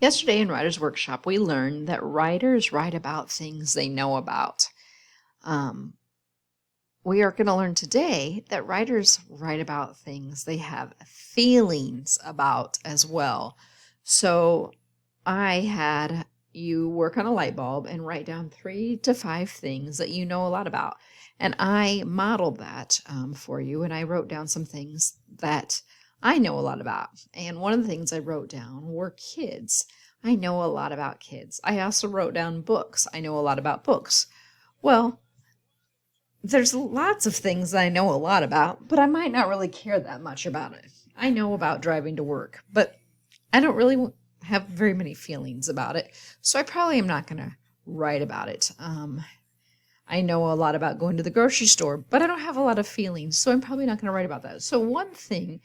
Yesterday in Writer's Workshop, we learned that writers write about things they know about. Um, we are going to learn today that writers write about things they have feelings about as well. So I had you work on a light bulb and write down 3 to 5 things that you know a lot about. And I modeled that for you, and I wrote down some things that I know a lot about. And one of the things I wrote down were kids. I know a lot about kids. I also wrote down books. I know a lot about books. Well, there's lots of things that I know a lot about, but I might not really care that much about it. I know about driving to work, but I don't really have very many feelings about it, so I probably am not going to write about it. I know a lot about going to the grocery store, but I don't have a lot of feelings, so I'm probably not going to write about that. So one thing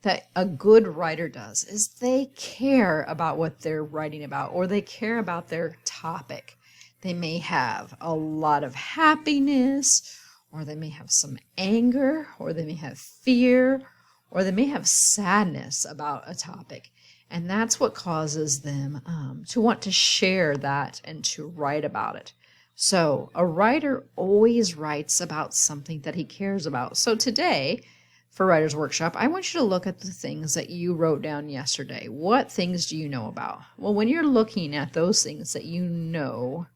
that a good writer does is they care about what they're writing about, or they care about their topic. They may have a lot of happiness, or they may have some anger, or they may have fear, or they may have sadness about a topic. And that's what causes them to want to share that and to write about it. So a writer always writes about something that he cares about. So today, for Writer's Workshop, I want you to look at the things that you wrote down yesterday. What things do you know about? Well, when you're looking at those things that you know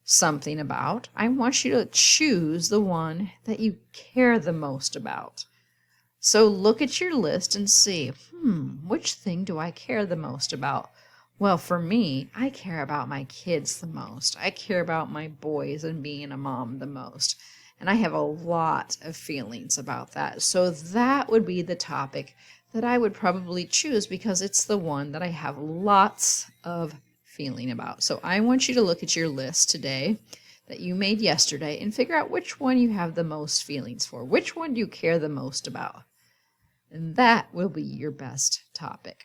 something about, I want you to choose the one that you care the most about. So look at your list and see, which thing do I care the most about? Well, for me, I care about my kids the most. I care about my boys and being a mom the most. And I have a lot of feelings about that. So that would be the topic that I would probably choose because it's the one that I have lots of feeling about. So I want you to look at your list today that you made yesterday and figure out which one you have the most feelings for. Which one do you care the most about? And that will be your best topic.